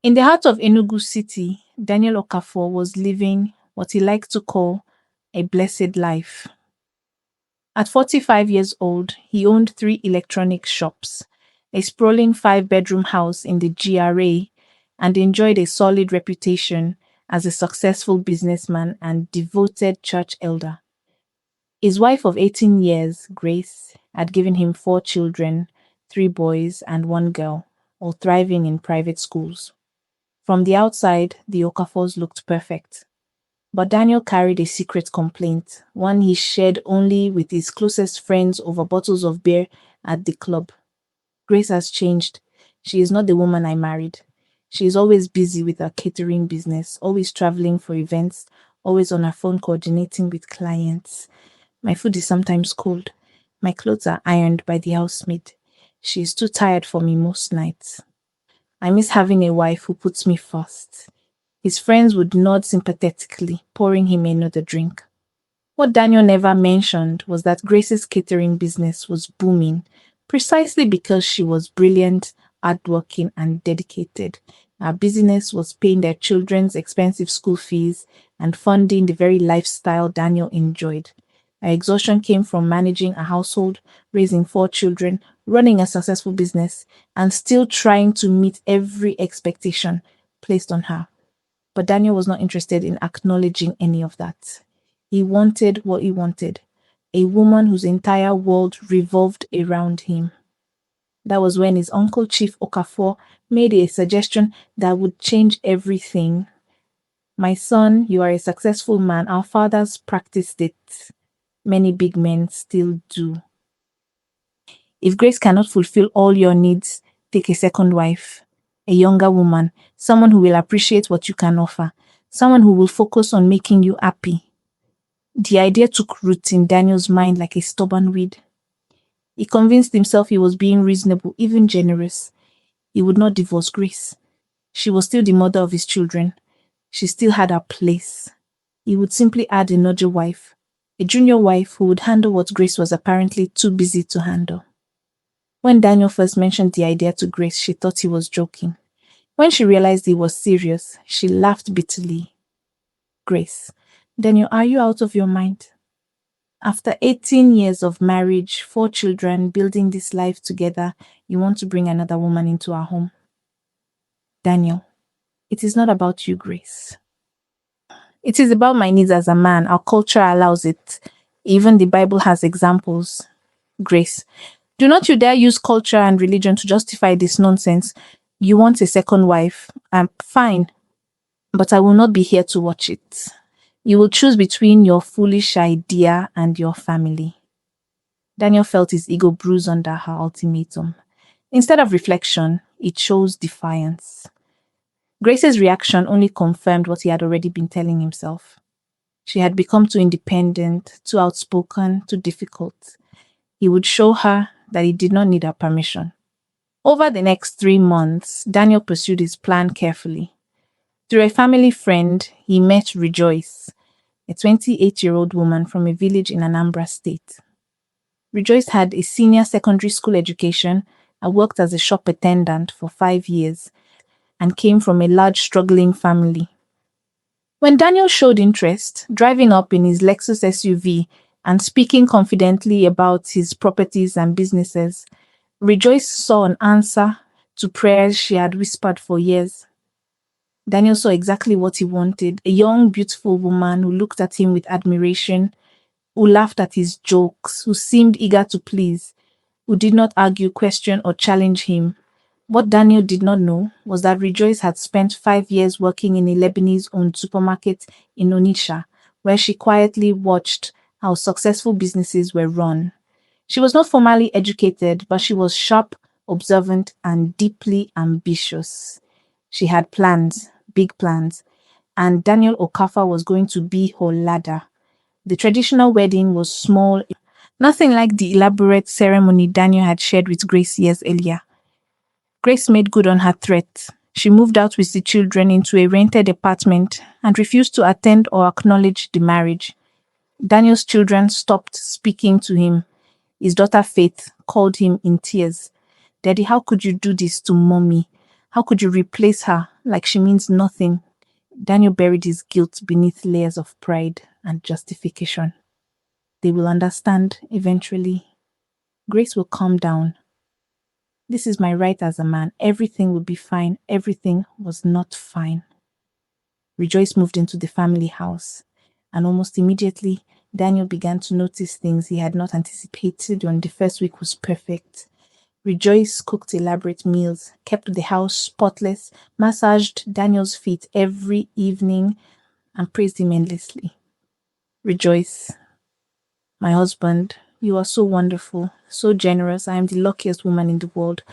In the heart of Enugu city, Daniel Okafor was living what he liked to call a blessed life. At 45 years old, he owned 3 electronics shops, a sprawling 5-bedroom house in the GRA, and enjoyed a solid reputation as a successful businessman and devoted church elder. His wife of 18 years, Grace, had given him 4 children, 3 boys and 1 girl, all thriving in private schools. From the outside, the Okafors looked perfect. But Daniel carried a secret complaint, one he shared only with his closest friends over bottles of beer at the club. Grace has changed. She is not the woman I married. She is always busy with her catering business, always traveling for events, always on her phone coordinating with clients. My food is sometimes cold. My clothes are ironed by the housemaid. She is too tired for me most nights. I miss having a wife who puts me first. His friends would nod sympathetically, pouring him another drink. What Daniel never mentioned was that Grace's catering business was booming precisely because she was brilliant, hardworking, and dedicated. Her business was paying their children's expensive school fees and funding the very lifestyle Daniel enjoyed. Her exhaustion came from managing a household, raising 4 children, running a successful business, and still trying to meet every expectation placed on her. But Daniel was not interested in acknowledging any of that. He wanted what he wanted, a woman whose entire world revolved around him. That was when his uncle Chief Okafor made a suggestion that would change everything. My son, you are a successful man. Our fathers practiced it. Many big men still do. If Grace cannot fulfill all your needs, take a second wife, a younger woman, someone who will appreciate what you can offer, someone who will focus on making you happy. The idea took root in Daniel's mind like a stubborn weed. He convinced himself he was being reasonable, even generous. He would not divorce Grace. She was still the mother of his children. She still had her place. He would simply add another wife, a junior wife who would handle what Grace was apparently too busy to handle. When Daniel first mentioned the idea to Grace, she thought he was joking. When she realized he was serious, she laughed bitterly. Grace, Daniel, are you out of your mind? After 18 years of marriage, 4 children, building this life together, you want to bring another woman into our home? Daniel, it is not about you, Grace. It is about my needs as a man. Our culture allows it. Even the Bible has examples. Grace, do not you dare use culture and religion to justify this nonsense. You want a second wife. Fine, but I will not be here to watch it. You will choose between your foolish idea and your family. Daniel felt his ego bruise under her ultimatum. Instead of reflection, he chose defiance. Grace's reaction only confirmed what he had already been telling himself. She had become too independent, too outspoken, too difficult. He would show her that he did not need her permission. Over the next 3 months, Daniel pursued his plan carefully. Through a family friend, he met Rejoice, a 28-year-old woman from a village in Anambra State. Rejoice had a senior secondary school education and worked as a shop attendant for 5 years and came from a large struggling family. When Daniel showed interest, driving up in his Lexus SUV and speaking confidently about his properties and businesses, Rejoice saw an answer to prayers she had whispered for years. Daniel saw exactly what he wanted, a young, beautiful woman who looked at him with admiration, who laughed at his jokes, who seemed eager to please, who did not argue, question, or challenge him. What Daniel did not know was that Rejoice had spent 5 years working in a Lebanese-owned supermarket in Onitsha, where she quietly watched how successful businesses were run. She was not formally educated, but she was sharp, observant, and deeply ambitious. She had plans, big plans, and Daniel Okafor was going to be her ladder. The traditional wedding was small, nothing like the elaborate ceremony Daniel had shared with Grace years earlier. Grace made good on her threat. She moved out with the children into a rented apartment and refused to attend or acknowledge the marriage. Daniel's children stopped speaking to him. His daughter Faith called him in tears. "Daddy, how could you do this to mommy? How could you replace her like she means nothing? Daniel buried his guilt beneath layers of pride and justification. They will understand eventually. Grace will calm down. This is my right as a man. Everything will be fine. Everything was not fine. Rejoice moved into the family house, and almost immediately, Daniel began to notice things he had not anticipated when the first week was perfect. Rejoice cooked elaborate meals, kept the house spotless, massaged Daniel's feet every evening, and praised him endlessly. Rejoice, my husband, you are so wonderful, so generous. I am the luckiest woman in the world.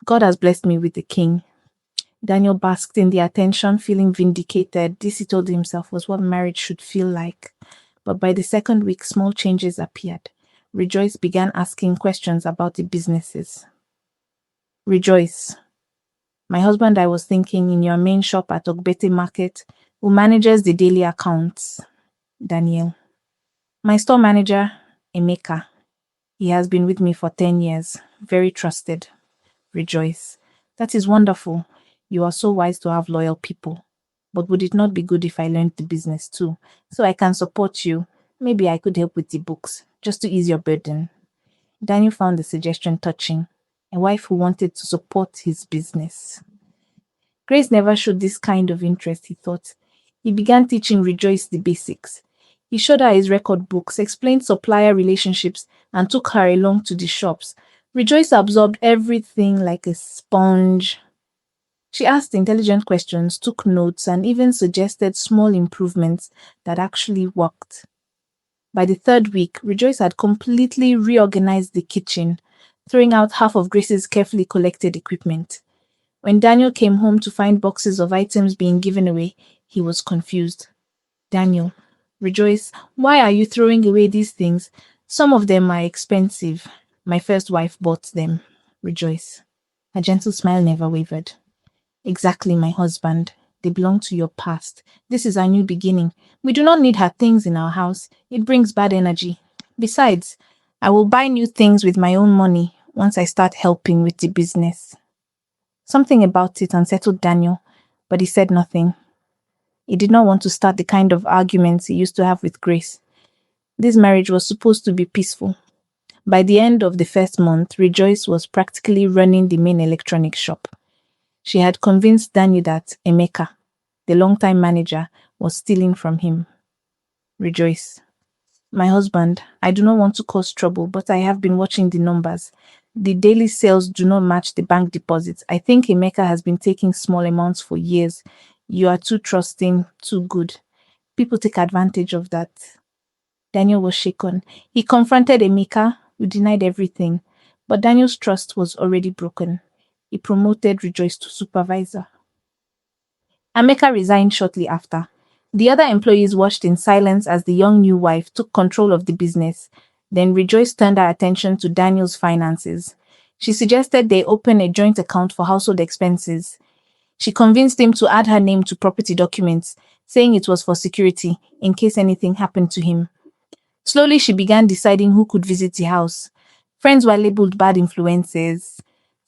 God has blessed me with a king. Daniel basked in the attention, feeling vindicated. This, he told himself, was what marriage should feel like. But by the second week, small changes appeared. Rejoice began asking questions about the businesses. Rejoice, my husband, I was thinking in your main shop at Ogbete Market, who manages the daily accounts. Daniel, my store manager, Emeka. He has been with me for 10 years. Very trusted. Rejoice, that is wonderful. You are so wise to have loyal people. But would it not be good if I learned the business too, so I can support you? Maybe I could help with the books, just to ease your burden. Daniel found the suggestion touching. A wife who wanted to support his business. Grace never showed this kind of interest, he thought. He began teaching Rejoice the basics. He showed her his record books, explained supplier relationships, and took her along to the shops. Rejoice absorbed everything like a sponge. She asked intelligent questions, took notes, and even suggested small improvements that actually worked. By the third week, Rejoice had completely reorganized the kitchen, throwing out half of Grace's carefully collected equipment. When Daniel came home to find boxes of items being given away, he was confused. Daniel, Rejoice, why are you throwing away these things? Some of them are expensive. My first wife bought them. Rejoice. Her gentle smile never wavered. Exactly, my husband. They belong to your past. This is our new beginning. We do not need her things in our house. It brings bad energy. Besides, I will buy new things with my own money once I start helping with the business. Something about it unsettled Daniel, but he said nothing. He did not want to start the kind of arguments he used to have with Grace. This marriage was supposed to be peaceful. By the end of the first month, Rejoice was practically running the main electronics shop. She had convinced Daniel that Emeka, the longtime manager, was stealing from him. Rejoice. My husband, I do not want to cause trouble, but I have been watching the numbers. The daily sales do not match the bank deposits. I think Emeka has been taking small amounts for years. You are too trusting, too good. People take advantage of that. Daniel was shaken. He confronted Emeka, who denied everything, but Daniel's trust was already broken. He promoted Rejoice to supervisor. Emeka resigned shortly after. The other employees watched in silence as the young new wife took control of the business. Then Rejoice turned her attention to Daniel's finances. She suggested they open a joint account for household expenses. She convinced him to add her name to property documents, saying it was for security, in case anything happened to him. Slowly, she began deciding who could visit the house. Friends were labeled bad influences.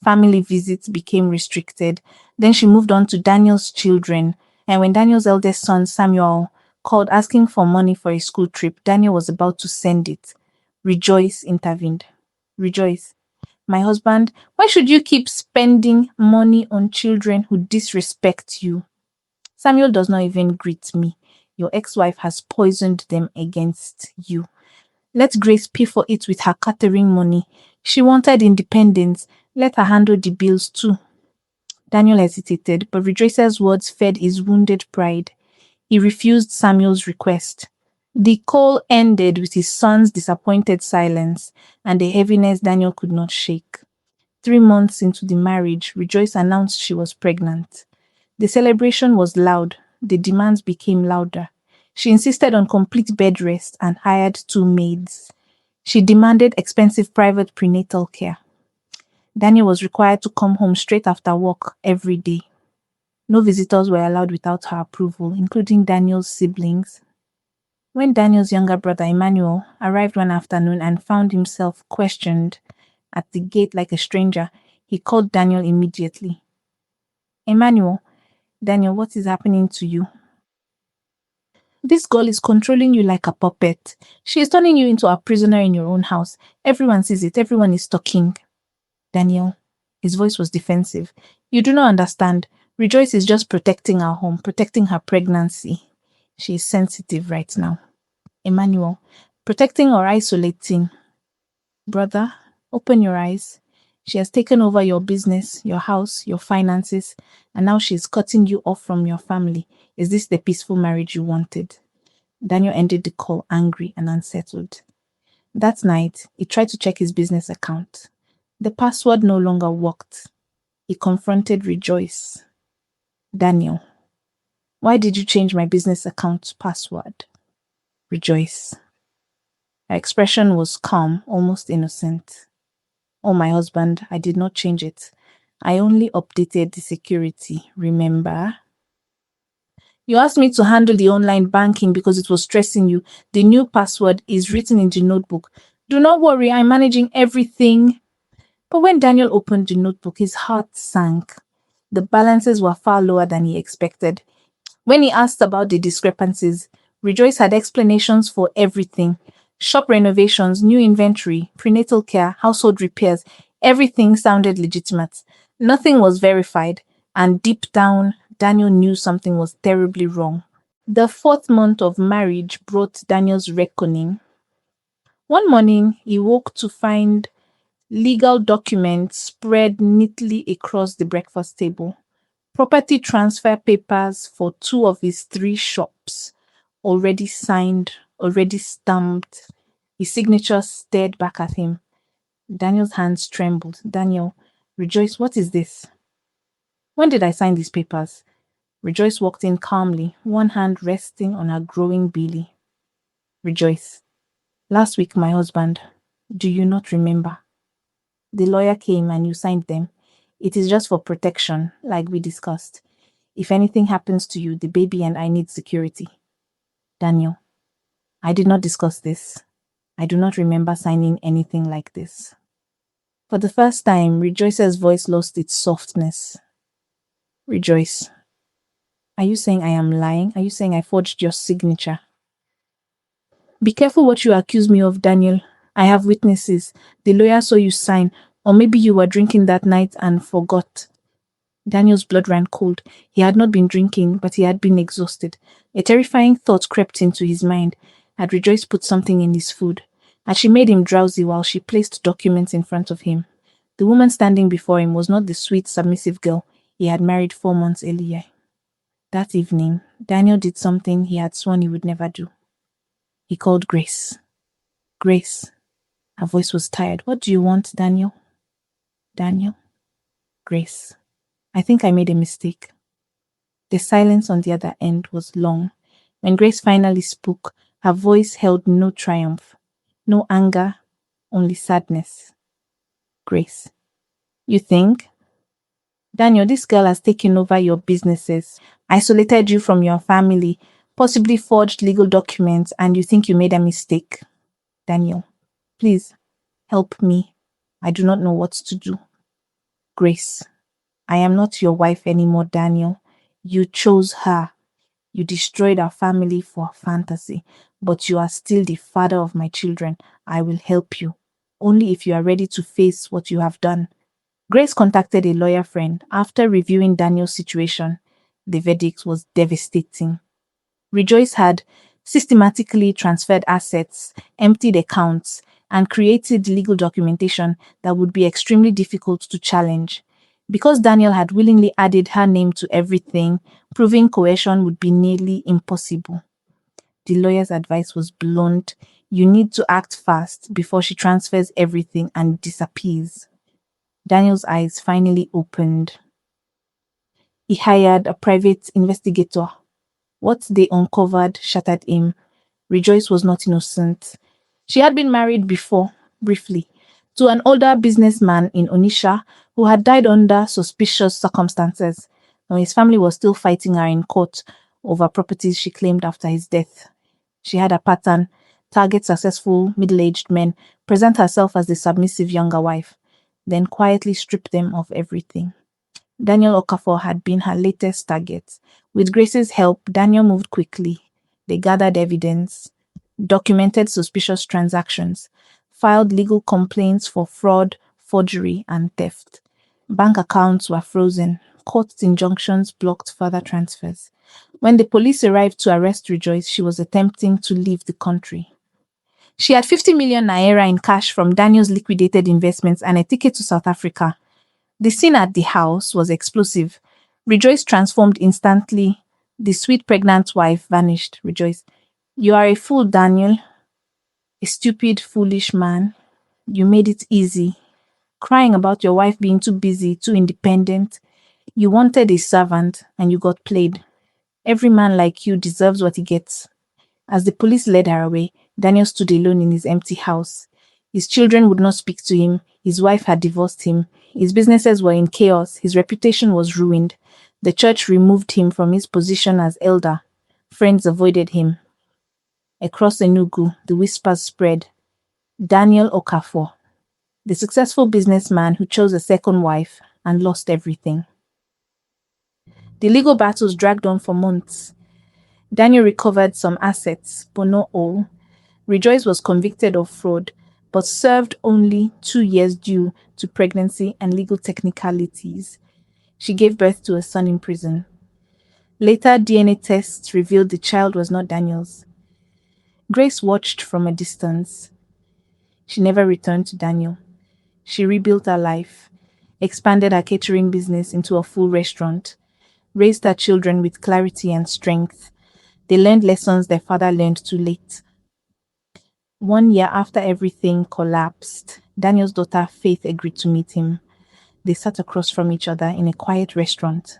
Family visits became restricted. Then she moved on to Daniel's children. And when Daniel's eldest son, Samuel, called asking for money for a school trip, Daniel was about to send it. Rejoice intervened. Rejoice. My husband, why should you keep spending money on children who disrespect you? Samuel does not even greet me. Your ex-wife has poisoned them against you. Let Grace pay for it with her catering money. She wanted independence. Let her handle the bills too. Daniel hesitated, but Rejoice's words fed his wounded pride. He refused Samuel's request. The call ended with his son's disappointed silence and a heaviness Daniel could not shake. 3 months into the marriage, Rejoice announced she was pregnant. The celebration was loud. The demands became louder. She insisted on complete bed rest and hired 2 maids. She demanded expensive private prenatal care. Daniel was required to come home straight after work every day. No visitors were allowed without her approval, including Daniel's siblings. When Daniel's younger brother, Emmanuel, arrived one afternoon and found himself questioned at the gate like a stranger, he called Daniel immediately. Emmanuel, Daniel, what is happening to you? This girl is controlling you like a puppet. She is turning you into a prisoner in your own house. Everyone sees it. Everyone is talking. Daniel, his voice was defensive. You do not understand. Rejoice is just protecting our home, protecting her pregnancy. She is sensitive right now. Emmanuel, protecting or isolating? Brother, open your eyes. She has taken over your business, your house, your finances, and now she's cutting you off from your family. Is this the peaceful marriage you wanted? Daniel ended the call angry and unsettled. That night, he tried to check his business account. The password no longer worked. He confronted Rejoice. Daniel, why did you change my business account password? Rejoice. Her expression was calm, almost innocent. Oh, my husband, I did not change it. I only updated the security, remember? You asked me to handle the online banking because it was stressing you. The new password is written in the notebook. Do not worry, I'm managing everything. But when Daniel opened the notebook, his heart sank. The balances were far lower than he expected. When he asked about the discrepancies, Rejoice had explanations for everything. Shop renovations, new inventory, prenatal care, household repairs, everything sounded legitimate. Nothing was verified, and deep down, Daniel knew something was terribly wrong. The 4th month of marriage brought Daniel's reckoning. One morning, he woke to find legal documents spread neatly across the breakfast table. Property transfer papers for 2 of his 3 shops, already signed, already stamped. His signature stared back at him. Daniel's hands trembled. Daniel, Rejoice, what is this? When did I sign these papers? Rejoice walked in calmly, one hand resting on her growing belly. Rejoice, last week, my husband. Do you not remember? The lawyer came and you signed them. It is just for protection, like we discussed. If anything happens to you, the baby and I need security. Daniel, I did not discuss this. I do not remember signing anything like this. For the first time, Rejoice's voice lost its softness. Rejoice, are you saying I am lying? Are you saying I forged your signature? Be careful what you accuse me of, Daniel. I have witnesses. The lawyer saw you sign, or maybe you were drinking that night and forgot. Daniel's blood ran cold. He had not been drinking, but he had been exhausted. A terrifying thought crept into his mind. Had Rejoice put something in his food? Had she made him drowsy while she placed documents in front of him? The woman standing before him was not the sweet, submissive girl he had married 4 months earlier. That evening, Daniel did something he had sworn he would never do. He called Grace. Grace. Her voice was tired. What do you want, Daniel? Daniel? Grace. I think I made a mistake. The silence on the other end was long. When Grace finally spoke, her voice held no triumph, no anger, only sadness. Grace. You think? Daniel, this girl has taken over your businesses, isolated you from your family, possibly forged legal documents, and you think you made a mistake. Daniel, please, help me. I do not know what to do. Grace, I am not your wife anymore, Daniel. You chose her. You destroyed our family for a fantasy, but you are still the father of my children. I will help you, only if you are ready to face what you have done. Grace contacted a lawyer friend. After reviewing Daniel's situation, the verdict was devastating. Rejoice had systematically transferred assets, emptied accounts, and created legal documentation that would be extremely difficult to challenge. Because Daniel had willingly added her name to everything, proving coercion would be nearly impossible. The lawyer's advice was blunt. You need to act fast before she transfers everything and disappears. Daniel's eyes finally opened. He hired a private investigator. What they uncovered shattered him. Rejoice was not innocent. She had been married before, briefly, to an older businessman in Onitsha who had died under suspicious circumstances, and his family was still fighting her in court over properties she claimed after his death. She had a pattern: target successful middle-aged men, present herself as the submissive younger wife, then quietly strip them of everything. Daniel Okafor had been her latest target. With Grace's help, Daniel moved quickly. They gathered evidence, documented suspicious transactions, filed legal complaints for fraud, forgery, and theft. Bank accounts were frozen. Court injunctions blocked further transfers. When the police arrived to arrest Rejoice, she was attempting to leave the country. She had 50 million naira in cash from Daniel's liquidated investments and a ticket to South Africa. The scene at the house was explosive. Rejoice transformed instantly. The sweet pregnant wife vanished. Rejoice, you are a fool, Daniel. A stupid, foolish man. You made it easy. Crying about your wife being too busy, too independent. You wanted a servant and you got played. Every man like you deserves what he gets. As the police led her away, Daniel stood alone in his empty house. His children would not speak to him. His wife had divorced him. His businesses were in chaos. His reputation was ruined. The church removed him from his position as elder. Friends avoided him. Across Enugu, the whispers spread. Daniel Okafor, the successful businessman who chose a second wife and lost everything. The legal battles dragged on for months. Daniel recovered some assets, but not all. Rejoice was convicted of fraud, but served only 2 years due to pregnancy and legal technicalities. She gave birth to a son in prison. Later, DNA tests revealed the child was not Daniel's. Grace watched from a distance. She never returned to Daniel. She rebuilt her life, expanded her catering business into a full restaurant, raised her children with clarity and strength. They learned lessons their father learned too late. 1 year after everything collapsed, Daniel's daughter Faith agreed to meet him. They sat across from each other in a quiet restaurant.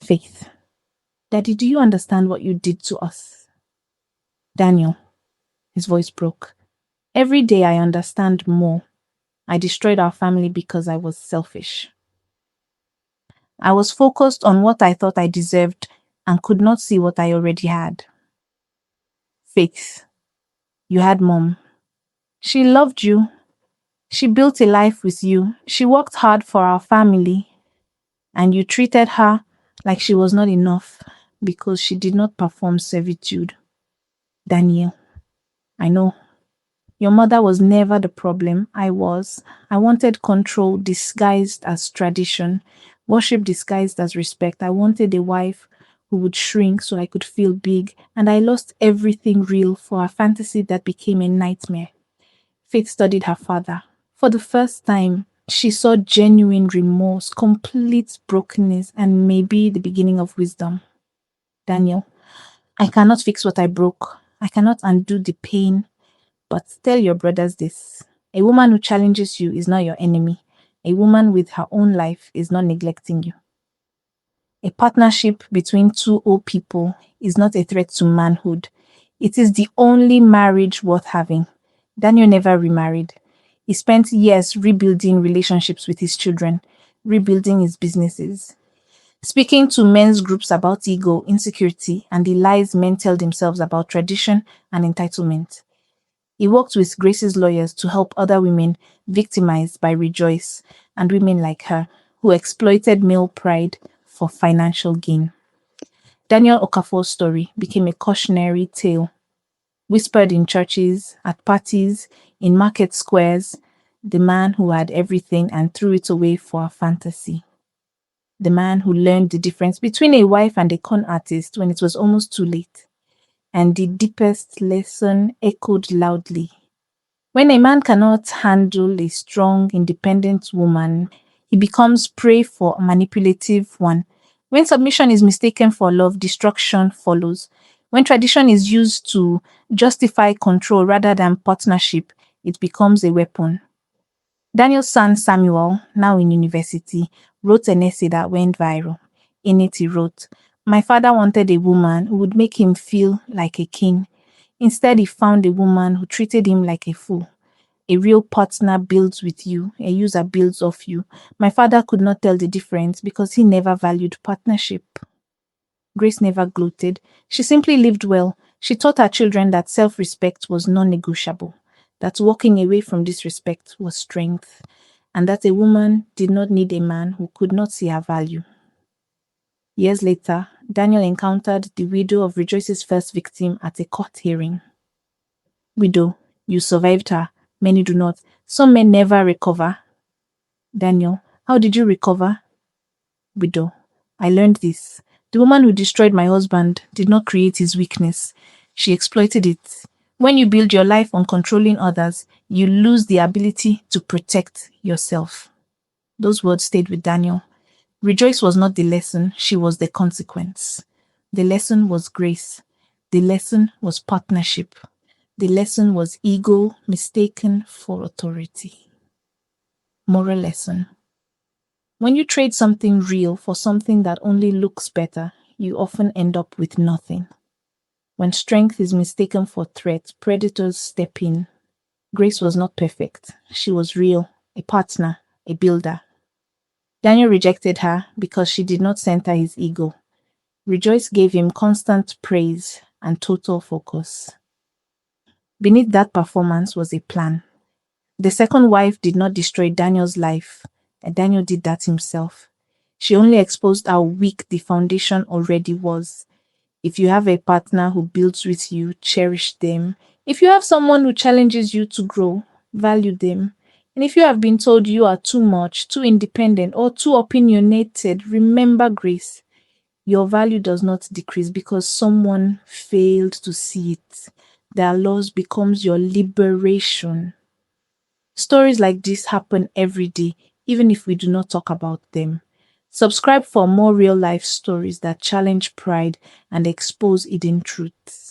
Faith, Daddy, do you understand what you did to us? Daniel, his voice broke. Every day I understand more. I destroyed our family because I was selfish. I was focused on what I thought I deserved and could not see what I already had. Faith, you had Mom. She loved you. She built a life with you. She worked hard for our family. And you treated her like she was not enough because she did not perform servitude. Daniel, I know. Your mother was never the problem. I was. I wanted control disguised as tradition, worship disguised as respect. I wanted a wife who would shrink so I could feel big, and I lost everything real for a fantasy that became a nightmare. Faith studied her father. For the first time, she saw genuine remorse, complete brokenness, and maybe the beginning of wisdom. Daniel, I cannot fix what I broke. I cannot undo the pain. But tell your brothers this. A woman who challenges you is not your enemy. A woman with her own life is not neglecting you. A partnership between two old people is not a threat to manhood. It is the only marriage worth having. Daniel never remarried. He spent years rebuilding relationships with his children, rebuilding his businesses, speaking to men's groups about ego, insecurity, and the lies men tell themselves about tradition and entitlement. He worked with Grace's lawyers to help other women victimized by Rejoice and women like her who exploited male pride for financial gain. Daniel Okafor's story became a cautionary tale, whispered in churches, at parties, in market squares, the man who had everything and threw it away for a fantasy. The man who learned the difference between a wife and a con artist when it was almost too late. And the deepest lesson echoed loudly. When a man cannot handle a strong, independent woman, he becomes prey for a manipulative one. When submission is mistaken for love, destruction follows. When tradition is used to justify control rather than partnership, it becomes a weapon. Daniel's son Samuel, now in university, wrote an essay that went viral. In it he wrote, "My father wanted a woman who would make him feel like a king. Instead, he found a woman who treated him like a fool. A real partner builds with you, a user builds off you. My father could not tell the difference because he never valued partnership." Grace never gloated. She simply lived well. She taught her children that self-respect was non-negotiable, that walking away from disrespect was strength. and that a woman did not need a man who could not see her value. Years later, Daniel encountered the widow of Rejoice's first victim at a court hearing. Widow, you survived her. Many do not. Some men never recover. Daniel, how did you recover? Widow, I learned this. The woman who destroyed my husband did not create his weakness. She exploited it. When you build your life on controlling others, you lose the ability to protect yourself. Those words stayed with Daniel. Rejoice was not the lesson, she was the consequence. The lesson was grace. The lesson was partnership. The lesson was ego mistaken for authority. Moral lesson. When you trade something real for something that only looks better, you often end up with nothing. When strength is mistaken for threat, predators step in. Grace was not perfect. She was real, a partner, a builder. Daniel rejected her because she did not center his ego. Rejoice gave him constant praise and total focus. Beneath that performance was a plan. The second wife did not destroy Daniel's life, and Daniel did that himself. She only exposed how weak the foundation already was. If you have a partner who builds with you, cherish them. If you have someone who challenges you to grow, value them. And if you have been told you are too much, too independent, or too opinionated, remember grace. Your value does not decrease because someone failed to see it. Their loss becomes your liberation. Stories like this happen every day, even if we do not talk about them. Subscribe for more real-life stories that challenge pride and expose hidden truths.